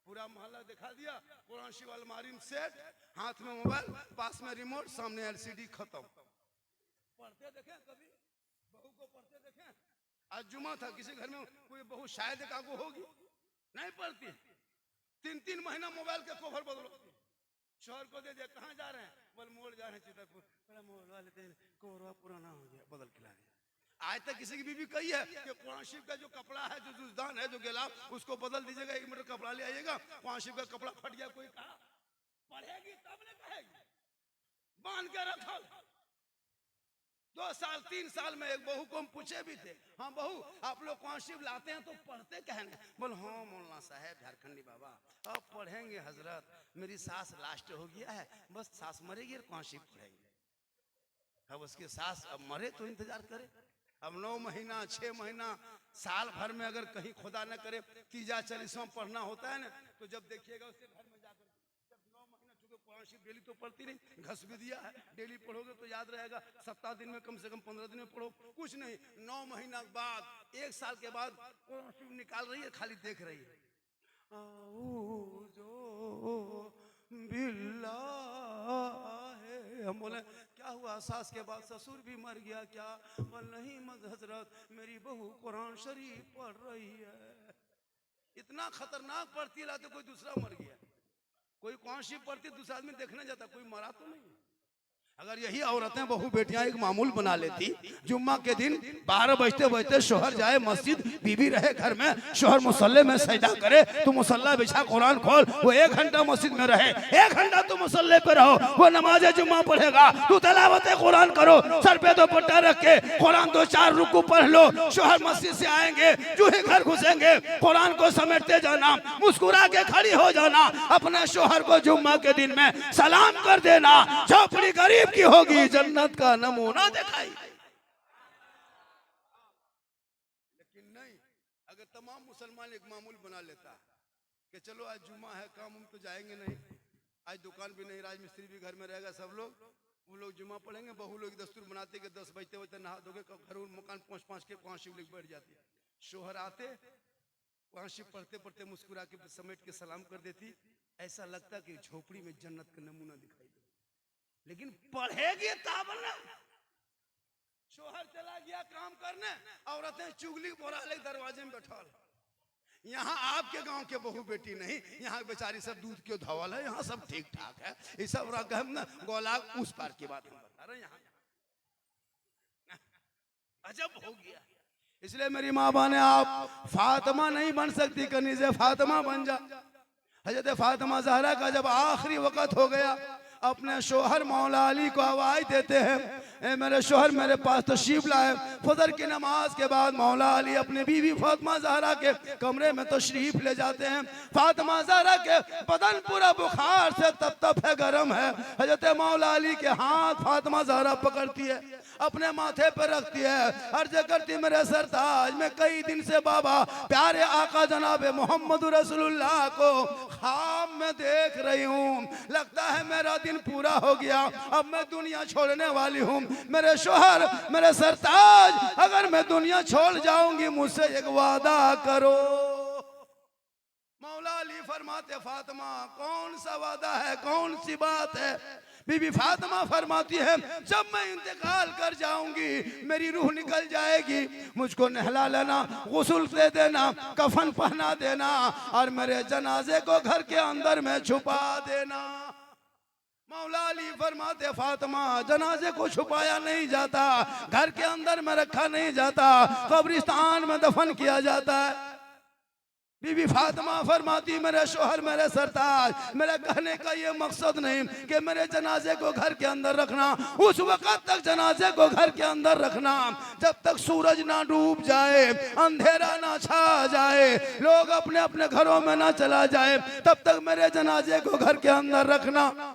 पूरा मोहल्ला दिखा दिया, कुरान शरीफ अलमारी में सेट, हाथ में मोबाइल, पास में रिमोट, सामने LCD, खत्म। पढ़ते देखे कभी बहू को? पढ़ते देखे? आज जुमा था, किसी घर में कोई बहू शायद एक आगू होगी, नहीं पढ़ती। 3-3 महीना मोबाइल के कवर बदलो, शोहर को दे दिया, कहाँ जा रहे हैं? बोल मोड़ जा रहे हैं चितरपुर। बड़ा मोड़ वाले कोरवा पुराना हो गया, बदल के ला दिया। आज तक किसी की बीवी कही है कि कुरान शरीफ का जो कपड़ा है, जो जुजदान है, जो गिलाफ, उसको बदल दीजिएगा, 1 मीटर कपड़ा ले आइएगा, कुरान शरीफ का कपड़ा फट गया, कोई कहा? पढ़ेगी तब न कहेगी, बांध के रखो। 2 साल 3 साल में एक बहू को हम पूछे भी थे, हाँ बहू आप लोग कुरान शरीफ लाते हैं तो पढ़ते कहने, बोल हाँ मौलाना साहब झारखंडी बाबा अब पढ़ेंगे हजरत, मेरी सास लास्ट हो गया है, बस सास मरेगी और कुरान शरीफ पढ़ेंगे। अब उसकी सास अब मरे तो इंतजार करे। अब 9 महीना 6 महीना साल भर में अगर कहीं खुदा न करे तीजा 40वां पढ़ना होता है ना, तो जब देखिएगा उसके घर में जाकर, जब 9 महीना चूंकि कुरान शरीफ डेली तो पढ़ती नहीं, घस भी दिया है, डेली पढ़ोगे तो याद रहेगा, सप्ताह दिन में कम से कम 15 दिन में पढ़ो, कुछ नहीं 9 महीना बाद 1 साल के बाद कुरान शरीफ निकाल रही है, खाली देख रही है, हम बोले क्या हुआ, सास के बाद ससुर भी मर गया क्या? बोल नहीं हजरत मेरी बहू कुरान शरीफ पढ़ रही है। इतना खतरनाक पढ़ती रहा तो कोई दूसरा मर गया, कोई कुरान शरीफ पढ़ती दूसरा आदमी देखने जाता, कोई मरा तो नहीं। अगर यही औरतें बहू बेटियां एक मामूल बना लेती, जुम्मा के दिन 12 बजते बजते शोहर जाए मस्जिद, बीवी रहे घर में, शोहर मुसल्ले में सजदा करे, तो मुसल्ला बिछा कुरान खोल, वो 1 घंटा मस्जिद में रहे, 1 घंटा तुम मुसल्ले पे रहो, वो नमाज जुम्मा पढ़ेगा, तू तलावत कुरान करो, सर पे दुपट्टा रख के कुरान 2-4 रुकू पढ़ लो, शोहर मस्जिद से आएंगे जो ही घर घुसेंगे कुरान को समेटते जाना, मुस्कुरा के खड़ी हो जाना, अपने शोहर को जुम्मा के दिन में सलाम कर देना, झोपड़ी गरीब की होगी, जन्नत का नमूना दिखाई। लेकिन नहीं, अगर तमाम मुसलमान एक मामूल बना लेता कि चलो आज जुम्मा है, काम हम तो जाएंगे नहीं, आज दुकान भी नहीं, राजमिस्त्री भी घर में रहेगा, सब लोग वो लोग जुम्मा पढ़ेंगे, बहू लोग दस्तूर बनाते कि 10 बजते बजते नहा दोगे, घर मकान पहुंच के कुरान शरीफ बैठ जाती, शोहर आते कुरान शरीफ पढ़ते पढ़ते मुस्कुरा के समेट के सलाम कर देती, ऐसा लगता कि झोपड़ी में जन्नत का नमूना दिखाई दे। लेकिन पढ़ेगी तब ना, शोहर चला गया काम करने, औरतें चुगली बोरा ले दरवाजे में बैठा। यहाँ आपके गांव के बहू बेटी नहीं, यहाँ बेचारी सब दूध के धवल है, यहाँ सब ठीक ठाक है, ये सब रकम ना गोला उस पार की बात हम बता रहे हैं, यहाँ अजब हो गया। इसलिए मेरी माँ बहने, आप फातिमा नहीं बन सकती, कनीज़े फातिमा बन जा। हजरत फातिमा ज़हरा का जब आखिरी वक्त हो गया, अपने शोहर मौला अली को आवाज़ देते हैं, ए मेरे शोहर मेरे पास तशरीफ लाए। फजर की नमाज के बाद मौला अली अपने बीवी फातिमा ज़हरा के कमरे में तशरीफ ले जाते हैं। फातिमा ज़हरा के बदन पूरा बुखार से तप है, गर्म है। हजरत मौला अली के हाथ फातिमा ज़हरा पकड़ती है, अपने माथे पर रखती है, अर्ज करती मेरे सरताज, मैं कई दिन से बाबा प्यारे आका जनाब मोहम्मद रसूलुल्लाह को ख्वाब में देख रही हूँ, लगता है मेरा दिन पूरा हो गया, अब मैं दुनिया छोड़ने वाली हूँ। मेरे शोहर मेरे सरताज, अगर मैं दुनिया छोड़ जाऊंगी मुझसे एक वादा करो। मौला अली फरमाते फातिमा कौन सा वादा है, कौन सी बात है? बीबी फातिमा फरमाती है, जब मैं इंतकाल कर जाऊंगी, मेरी रूह निकल जाएगी, मुझको नहला लेना, गुस्ल दे देना, कफन पहना देना और मेरे जनाजे को घर के अंदर में छुपा देना। मौला अली फरमाते फातिमा जनाजे को छुपाया नहीं जाता, घर के अंदर में रखा नहीं जाता, कब्रिस्तान में दफन किया जाता है। बीबी फातिमा फरमाती मेरे शोहर मेरे सरताज, मेरे कहने का ये मकसद नहीं कि मेरे जनाजे को घर के अंदर रखना, उस वक्त तक जनाजे को घर के अंदर रखना जब तक सूरज ना डूब जाए, अंधेरा ना छा जाए, लोग अपने अपने घरों में ना चला जाए, तब तक मेरे जनाजे को घर के अंदर रखना।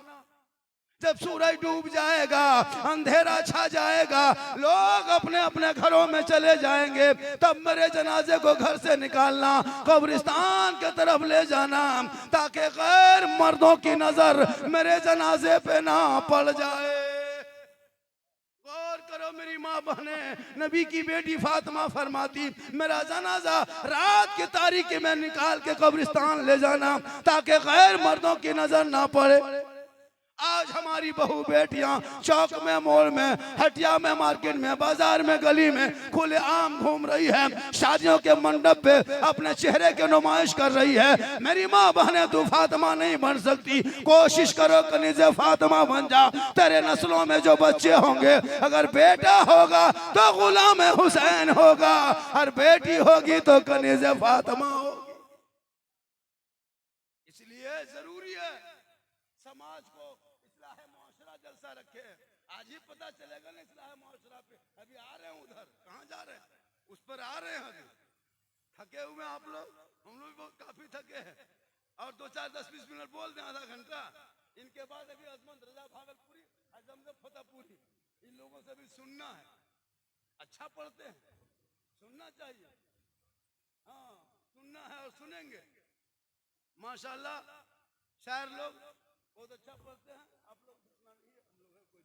जब सूरज डूब जाएगा, अंधेरा छा जाएगा, लोग अपने अपने घरों में चले जाएंगे, तब मेरे जनाजे को घर से निकालना, कब्रिस्तान के तरफ ले जाना, ताकि गैर मर्दों की नजर मेरे जनाजे पे ना पड़ जाए। गौर करो मेरी माँ बहने, नबी की बेटी फातिमा फरमाती मेरा जनाजा रात की तारीकी में निकाल के कब्रिस्तान ले जाना, ताकि गैर मर्दों की नजर ना पड़े। आज हमारी बहू बेटियां चौक में, मोड़ में, हटिया में, मार्केट में, बाजार में, गली में खुले आम घूम रही है, शादियों के मंडप पे अपने चेहरे की नुमाइश कर रही है। मेरी माँ बहने तू फातिमा नहीं बन सकती, कोशिश करो कनीज़े फातिमा बन जा। तेरे नस्लों में जो बच्चे होंगे, अगर बेटा होगा तो गुलाम हुसैन होगा, और बेटी होगी तो कनीज़े फातिमा होगी। इसलिए जरूरी है समाज को इस्लाह मुआशरा जलसा रखे, आज ही पता चलेगा ना इस्लाह मुआशरा पे। अभी आ रहे हैं उधर, कहाँ जा रहे हैं, उस पर आ रहे हैं। अभी थके हुए आप लोग, हम लोग भी काफी थके हैं। और 2 4 10 20 मिनट बोल दें, आधा घंटा। इनके बाद अभी अजमत रजा भागलपुरी, अजमत फतेहपुरी, इन लोगों से भी सुनना है। अच्छा पढ़ते हैं, सुनना चाहिए। हाँ, सुनना है और सुनेंगे। माशाल्लाह शायर लोग बहुत अच्छा पढ़ते हैं। आप लोग सुनना नहीं है, हम लोग हैं कोई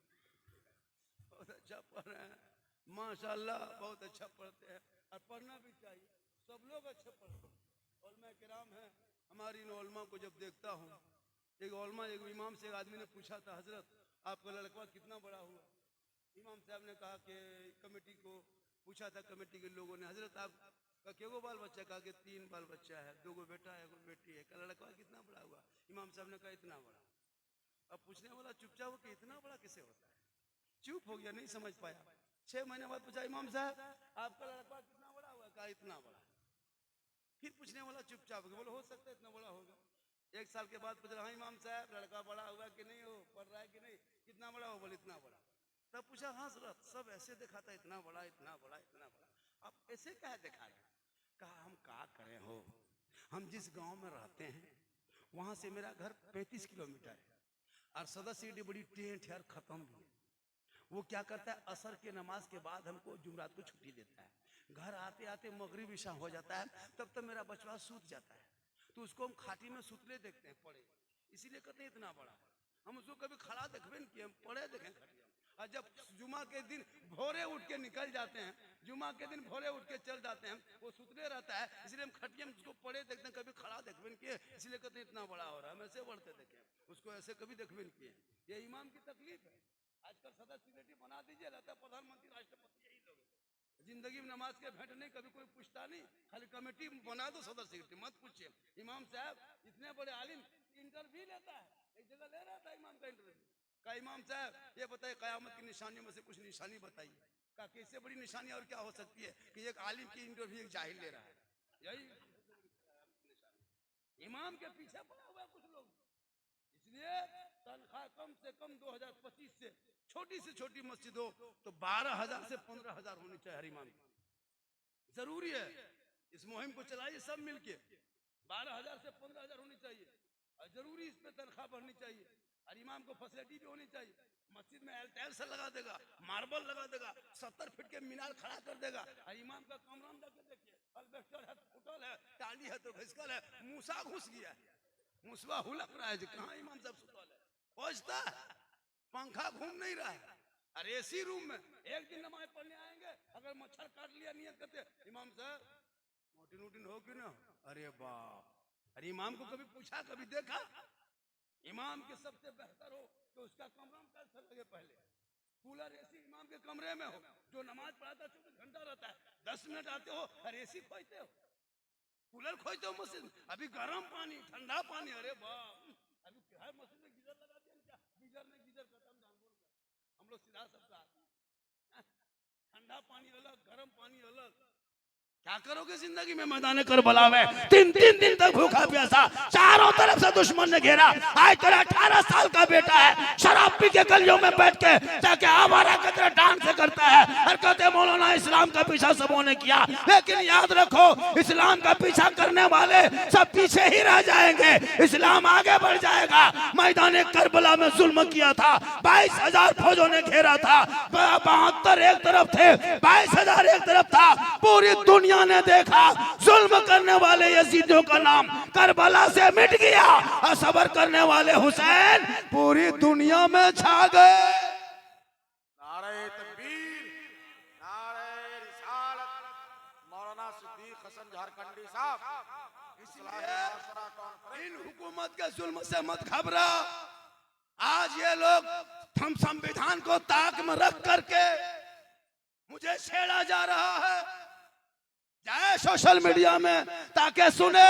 बहुत अच्छा पढ़ रहे हैं माशाल्लाह, बहुत अच्छा पढ़ते हैं और पढ़ना भी चाहिए। सब लोग अच्छे पढ़ते हैं। उलमा किराम हैं हमारी, इन उलमा को जब देखता हूँ, एक उलमा, एक इमाम से एक आदमी ने पूछा था, हजरत आपका लड़का कितना बड़ा हुआ? इमाम साहब ने कहा कि कमेटी को पूछा था, कमेटी के लोगों ने, हजरत आपका केगो बाल बच्चा? कहा कि 3 बाल बच्चा है, 2 गो बेटा है, 1 बेटी है। का लड़का कितना बड़ा हुआ? इमाम साहब ने कहा इतना बड़ा। अब पूछने वाला चुपचाप हो कि इतना बड़ा कैसे होता है? चुप हो गया, नहीं समझ पाया। 6 महीने बाद पूछा, इमाम साहब आपका लड़का कितना बड़ा हुआ? कहा इतना बड़ा। फिर पूछने वाला चुपचाप हो गया, बोले हो सकता है इतना बड़ा होगा। 1 साल के बाद पूछा, हाँ इमाम साहब लड़का बड़ा हुआ कि नहीं, हो पढ़ रहा है कि नहीं, कितना बड़ा हो? बोले इतना बड़ा। तब पूछा, हाँ हजरत सब ऐसे दिखाता है, इतना बड़ा इतना बड़ा इतना बड़ा, आप ऐसे क्या दिखा रहे हैं? कहा हम क्या करें हो, हम जिस गांव में रहते हैं वहां से मेरा घर 35 किलोमीटर है और सदर सीढ़ी बड़ी टेंट है और खत्म भी है। वो क्या करता है, असर के नमाज के बाद हमको जुमरात को छुट्टी देता है। घर आते आते मगरिब इशा हो जाता है, तब तक मेरा बचवा सूत जाता है। तो उसको हम खाटी में सुतले देखते हैं, पड़े, इसीलिए कहते हैं इतना बड़ा। हम उसको कभी खड़ा देखबे नहीं किए, हम पड़े देखें खटिया। और जब जुमा के दिन भोरे उठ के निकल जाते हैं, जुमा के दिन भोरे उठ के चल जाते हैं, वो सुतले रहता है, इसलिए हम खटिया में उसको पड़े देखते हैं, कभी खड़ा देखबे नहीं किए, इसलिए कहते हैं इतना बड़ा हो रहा है। हम ऐसे बढ़ते देखे, उसको ऐसे कभी देखबे नहीं किए। ये इमाम की तकलीफ है। आजकल सदर सेक्रेटरी बना दीजिए, रहता है प्रधानमंत्री राष्ट्रपति, यही लोग जिंदगी में नमाज के भेंट नहीं, कभी कोई पूछता नहीं, खाली कमेटी बना दो सदर सेक्रेटरी, मत पूछिए। इमाम साहब इतने बड़े आलिम इंटरव्यू लेता है, एक जगह ले रहा था इमाम का इंटरव्यू। का इमाम साहब ये बताइए कयामत की निशानियों में से कुछ निशानी बताइए। का इससे बड़ी निशानी और क्या हो सकती है कि एक आलिम की इंटरव्यू एक जाहिल ले रहा है? यही इमाम के पीछे पड़ा हुआ कुछ लोग। इसलिए तनख्वाह कम से कम 2025 से छोटी से छोटी मस्जिद हो तो 12,000 से 15,000 होनी चाहिए हर इमाम की। जरूरी है, इस मुहिम को चलाइए सब मिलके। 12,000 से 15,000 होनी चाहिए और जरूरी इस पे तनख्वाह बढ़नी चाहिए। और इमाम को फैसिलिटी भी होनी चाहिए। मस्जिद में टाइल्स लगा देगा, मार्बल लगा देगा, 70 फीट के मीनार खड़ा कर देगा। और इमाम का कमरा में जाके देखिए, अल्बेस्टर है, फुटल है, टाली है तो घिसकल है, मूसा घुस गया है, मुसवा हुलक रहा है, कहाँ इमाम साहब सुतल है? पहुंचता है, पंखा घूम नहीं रहा है। और एसी रूम में एक दिन नमाज पढ़ने आएंगे, अगर मच्छर काट लिया नियत करते, इमाम साहब मोटिन वोटिन हो क्यों ना? अरे बाप, अरे इमाम को कभी पूछा, कभी देखा? इमाम के सबसे बेहतर हो तो उसका कमरा में कैसे लगे, पहले कूलर एसी इमाम के कमरे में हो। जो नमाज पढ़ाता 24 घंटा रहता है, 10 मिनट आते हो और एसी खोजते हो, कूलर खोजते हो मस्जिद। अभी गर्म पानी, ठंडा पानी, अरे बाप, अभी हर मस्जिद में गीजर लगा दिया क्या? गीजर में गीजर खत्म, जानबूझ हम लोग सीधा सबका ठंडा पानी अलग, गर्म पानी अलग। क्या करोगे जिंदगी में? मैदान करबला में 3 दिन तक भूखा प्यासा, चारों तरफ से दुश्मन ने घेरा। आज तेरा 18 साल का बेटा है, शराब पी के गलियों में बैठ के ताकि आवारा की तरह डांस से करता है और कहते मौलाना इस्लाम का पीछा सबों ने किया। लेकिन याद रखो, इस्लाम का पीछा करने वाले सब पीछे ही रह जाएंगे, इस्लाम आगे बढ़ जाएगा। मैदान करबला में जुल्म किया था, 22,000 फौजों ने घेरा था, 72 एक तरफ थे, 22,000 एक तरफ था। पूरी दुनिया ने देखा, जुल्म करने वाले यजीदियों का नाम करबला से मिट गया और सब्र करने वाले हुसैन पूरी दुनिया में छा गए। नारे तकबीर, नारे रिसालत, मौलाना सिद्दीक हसन झारखंडी साहब। इन हुकूमत के जुल्म से मत घबरा। आज ये लोग हम संविधान को ताक में रख करके मुझे छेड़ा जा रहा है, जाए सोशल मीडिया में ताकि सुने।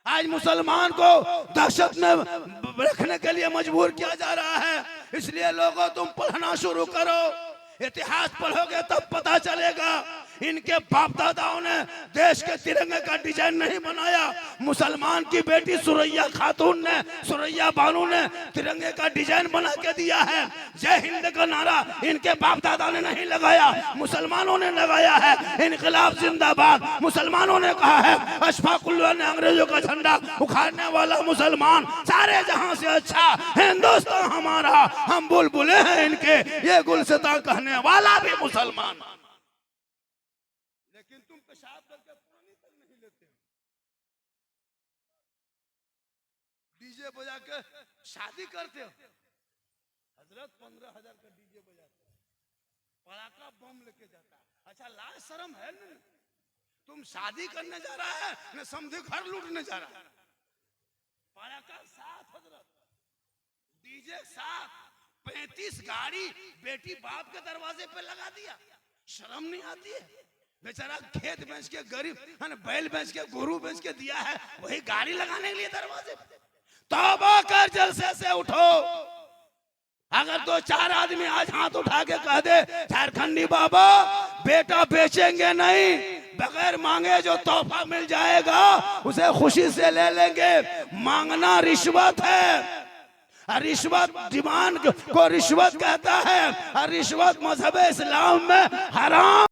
आज मुसलमान को दहशत में रखने के लिए मजबूर किया जा रहा है। इसलिए लोगों तुम पढ़ना शुरू करो, इतिहास पढ़ोगे तब पता चलेगा इनके बाप दादाओं ने देश के तिरंगे का डिजाइन नहीं बनाया। मुसलमान की बेटी सुरैया खातून ने, सुरैया बानू ने तिरंगे का डिजाइन बना के दिया है। जय हिंद का नारा इनके बाप दादा ने नहीं लगाया, मुसलमानों ने लगाया है। इनकलाब जिंदाबाद मुसलमानों ने कहा है। अशफाकुल्लाह ने अंग्रेजों का झंडा उखाड़ने वाला मुसलमान, सारे जहां से अच्छा हिंदुस्तान हमारा, हम बुलबुले हैं इनके, ये गुलसिता कहने वाला भी मुसलमान। लेकिन तुम पेशाब करके पानी तक नहीं लेते, डीजे बजा के शादी करते हो। हजरत 15,000 का डीजे बजाते हो, पड़ाका बम लेके जाता है। अच्छा लाज शर्म है ना? तुम शादी करने जा रहा है न समझे घर लूटने जा रहा है। पड़ाका साथ, हजरत डीजे साथ, 35 गाड़ी बेटी बाप के दरवाजे पे लगा दिया। शर्म नहीं आती है? बेचारा खेत बेच के गरीब बैल बेच के गोरू बेच के दिया है, वही गाड़ी लगाने के लिए दरवाजे पे। तौबा कर, जलसे से उठो। अगर 2-4 आदमी आज हाथ उठा के कह दे झारखंडी बाबा बेटा बेचेंगे नहीं, बगैर मांगे जो तोहफा मिल जाएगा उसे खुशी से ले लेंगे। मांगना रिश्वत है, रिश्वत डिमांड को रिश्वत कहता है, और रिश्वत मजहब इस्लाम में हराम।